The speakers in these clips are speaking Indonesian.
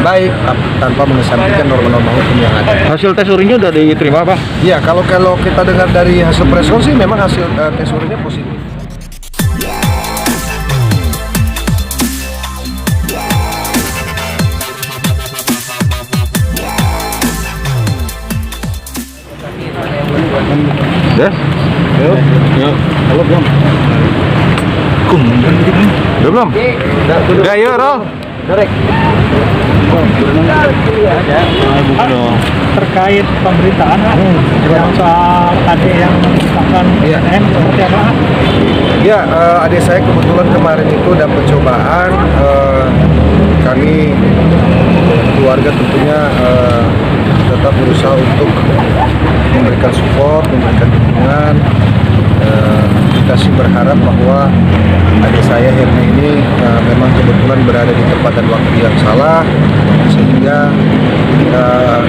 baik tanpa mengesampingkan norma-norma hukum yang ada. Hasil tes urinnya udah diterima, Pak? Ya, kalau kita dengar dari hasil preskon sih memang hasil tes urinnya positif. Udah? Yuk. Halo, belum? Udah belum? Udah, yuk, Rol. Terkait pemberitaan yang soal tadi yang menyatakan PTM seperti apa? Ya, adik saya kebetulan kemarin itu ada percobaan. Kami keluarga tentunya tetap berusaha untuk memberikan support, memberikan dukungan. Kita sih berharap bahwa adik saya Helmi ini memang kebetulan berada di tempat dan waktu yang salah, sehingga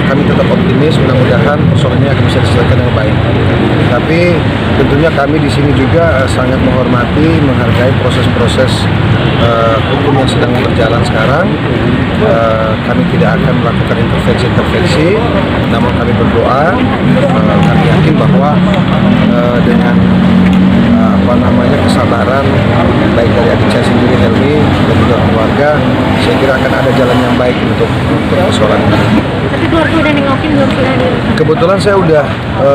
kami tetap optimis mudah-mudahan persoalannya akan bisa diselesaikan dengan baik. Tapi tentunya kami di sini juga sangat menghormati, menghargai proses-proses hukum yang sedang berjalan sekarang. Kami tidak akan melakukan intervensi, namun kami berdoa, kami yakin bahwa dengan kesabaran baik dari adik saya sendiri Helmi dan juga keluarga, saya kira akan ada jalan yang baik untuk persoalan ini. Tapi keluarga udah nengokin belum sih hadir? Kebetulan saya udah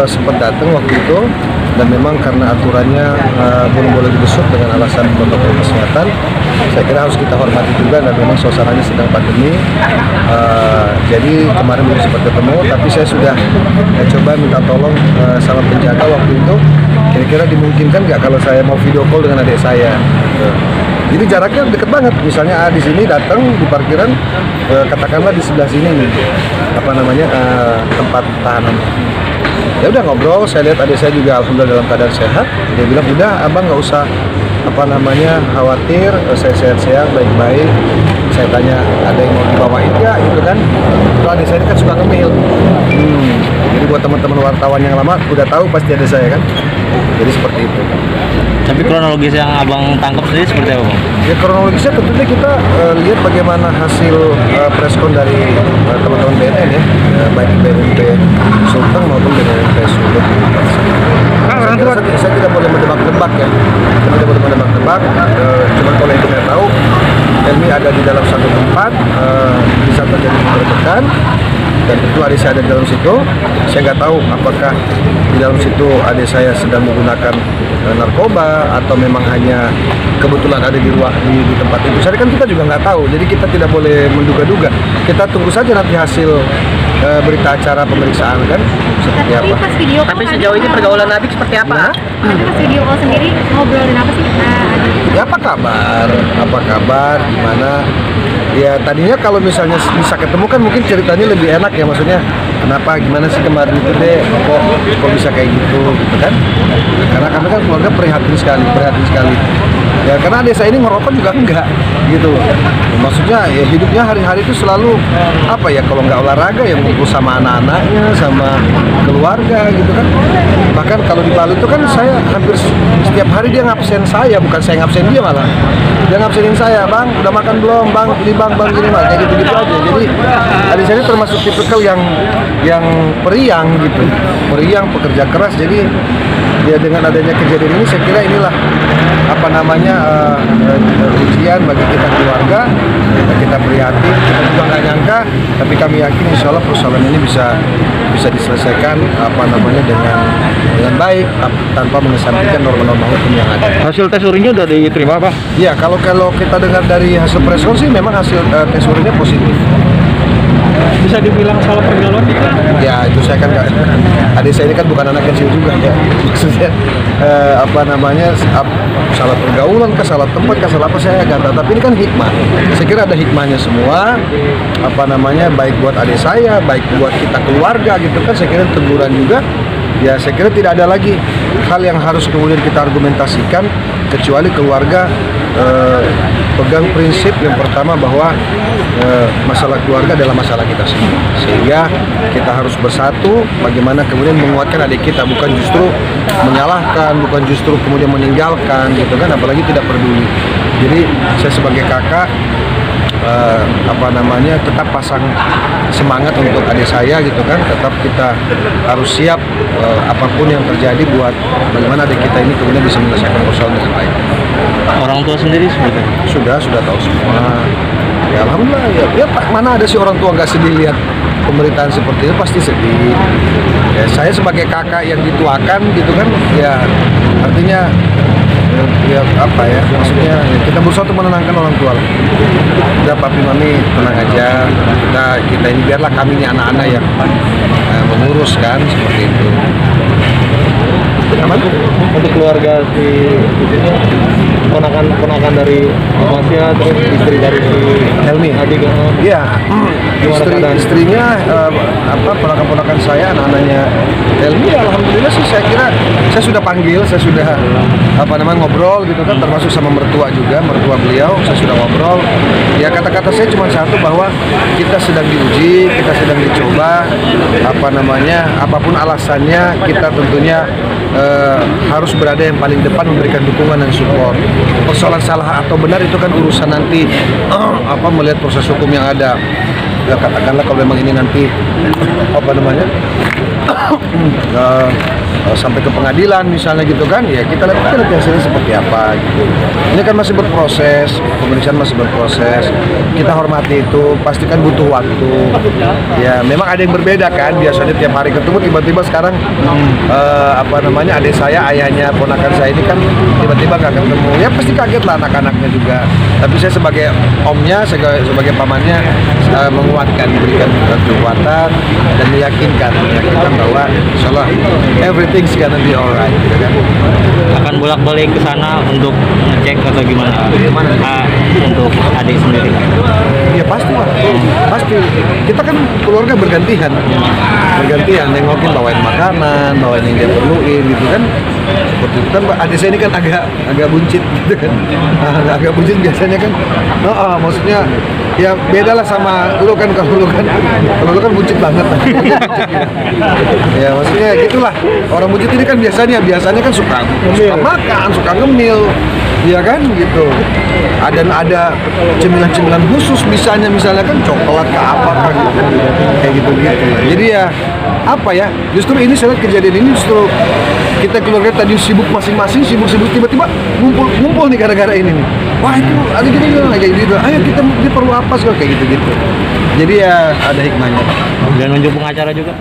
sempat datang waktu itu, dan memang karena aturannya belum boleh dibesuk dengan alasan protokol kesehatan, saya kira harus kita hormati juga, dan memang suasananya sedang pandemi. Jadi kemarin belum sempat ketemu, tapi saya sudah coba minta tolong sama penjaga waktu itu, kira-kira dimungkinkan nggak kalau saya mau video call dengan adik saya. Jadi jaraknya deket banget, misalnya di sini datang di parkiran, katakanlah di sebelah sini nih, tempat tahanan. Ya udah ngobrol, saya lihat adik saya juga alhamdulillah dalam keadaan sehat. Dia bilang udah abang nggak usah khawatir, saya sehat-sehat baik-baik. Saya tanya ada yang mau dibawain nggak gitu kan? Kalau adik saya ini kan suka ngemil. Jadi buat teman-teman wartawan yang lama udah tahu pasti ada saya kan. Jadi seperti itu. Tapi kronologis yang abang tangkap sendiri seperti apa, Bang? Ya kronologisnya tentunya kita lihat bagaimana hasil preskon dari teman-teman BNN ya, baik BNP Sulteng maupun BNP Sulut. Saya tidak boleh menebak-nebak ya, kita tidak boleh menebak-nebak. Cuma kalau yang saya tahu, Helmi ada di dalam satu tempat, di saat terjadi penggerbekan, dan tentu adik saya ada di dalam situ. Saya nggak tahu apakah di dalam situ adik saya sedang menggunakan narkoba atau memang hanya kebetulan ada di tempat itu. Jadi kan kita juga nggak tahu, jadi kita tidak boleh menduga-duga. Kita tunggu saja nanti hasil berita acara pemeriksaan kan seperti apa. Tapi sejauh ini pergaulan Nabi seperti apa? Tapi pas video call sendiri ngobrolin apa sih? Ya apa kabar, gimana? Ya tadinya kalau misalnya bisa ketemu kan mungkin ceritanya lebih enak ya, maksudnya kenapa gimana sih kemarin itu deh, kok bisa kayak gitu kan? Karena kami kan keluarga prihatin sekali. Ya karena adik saya ini ngerokok juga enggak gitu. Maksudnya ya hidupnya hari-hari itu selalu kalau nggak olahraga ya ngumpul sama anak-anaknya, sama keluarga gitu kan. Bahkan kalau di Palu itu kan saya hampir setiap hari dia ngabsen saya, bukan saya ngabsen dia malah. Dia ngabsenin saya, bang udah makan belum, bang ini bang gini bang, kayak gitu aja. Jadi adik saya ini termasuk tipikal yang periang gitu, pekerja keras. Jadi ya dengan adanya kejadian ini saya kira inilah ujian bagi kita keluarga. Kita prihatin, kita juga nggak nyangka, tapi kami yakin insya Allah persoalan ini bisa diselesaikan dengan baik tanpa mengesampingkan norma-norma hukum yang ada. Hasil tes urinnya udah diterima, Pak? Ya, kalau kita dengar dari hasil preskon sih memang hasil tes urinnya positif. Bisa dibilang salah pergaulan gitu? Ya itu saya kan adik saya ini kan bukan anak kecil juga ya, maksudnya salah pergaulan ke salah tempat ke salah apa saya nggak tahu, tapi ini kan hikmah. Saya kira ada hikmahnya semua, baik buat adik saya, baik buat kita keluarga gitu kan. Saya kira teguran juga. Ya saya kira tidak ada lagi hal yang harus kemudian kita argumentasikan, kecuali keluarga pegang prinsip yang pertama bahwa masalah keluarga adalah masalah kita semua, sehingga kita harus bersatu bagaimana kemudian menguatkan adik kita, bukan justru menyalahkan, bukan justru kemudian meninggalkan gitu kan, apalagi tidak peduli. Jadi saya sebagai kakak tetap pasang semangat untuk adik saya gitu kan, tetap kita harus siap apapun yang terjadi buat bagaimana adik kita ini kemudian bisa menyelesaikan persoalan dengan baik. Orang tua sendiri seperti apa? Sudah tahu semua. Ya alhamdulillah ya Pak, mana ada sih orang tua nggak sedih lihat pemberitaan seperti itu, pasti sedih. Ya saya sebagai kakak yang dituakan gitu kan, ya artinya ya apa ya, maksudnya ya, kita berusaha untuk menenangkan orang tua. Udah papi mami tenang aja, kita ini biarlah kami ini anak-anak yang mengurus kan, seperti itu. Aman? Untuk keluarga si ponakan dari Masya, terus istri dari si Helmi. adik Iya, Gimana keadaan? istrinya ponakan-ponakan saya, anak-anaknya Helmi, alhamdulillah sih saya kira saya sudah panggil, saya sudah ngobrol gitu kan, termasuk sama mertua juga, mertua beliau, saya sudah ngobrol. Ya kata-kata saya cuma satu, bahwa kita sedang diuji, kita sedang dicoba, apapun alasannya kita tentunya harus berada yang paling depan, memberikan dukungan dan support. Persoalan salah atau benar itu kan urusan nanti melihat proses hukum yang ada. Ya katakanlah kalau memang ini nanti sampai ke pengadilan misalnya gitu kan, ya kita lihat hasilnya seperti apa gitu. Ini kan masih berproses, pemeriksaan masih berproses, kita hormati itu, pastikan butuh waktu. Ya memang ada yang berbeda kan, biasanya tiap hari ketemu, tiba-tiba sekarang adik saya, ayahnya ponakan saya ini kan tiba-tiba nggak ketemu, ya pasti kaget lah anak-anaknya juga. Tapi saya sebagai omnya, sebagai pamannya, menguatkan, memberikan kekuatan dan meyakinkan bahwa insyaallah everything's gonna be alright, gitu kan. Akan bolak-balik ke sana untuk ngecek atau gimana? Untuk adik sendiri? Ya pasti lah, pasti. Kita kan keluarga bergantian, nengokin, bawain makanan, bawain yang dia perluin gitu kan. Seperti itu kan, adik saya ini kan agak buncit gitu kan. Agak buncit biasanya kan. Maksudnya ya beda lah sama lu kan, kalau lu kan buncit banget. Ya maksudnya gitulah. Orang buncit ini kan biasanya kan suka makan, suka ngemil, ya kan gitu. Ada cemilan-cemilan khusus, misalnya kan coklat ke apa kan gitu. Kayak gitu. Jadi ya justru ini saya lihat kejadian ini justru kita keluarga tadi sibuk masing-masing, sibuk tiba-tiba ngumpul nih gara-gara ini nih. Wah itu ada gini kayak gitu. Ayo dia perlu apa sih kayak gitu. Jadi ya ada hikmahnya. Dan nunjuk pengacara juga?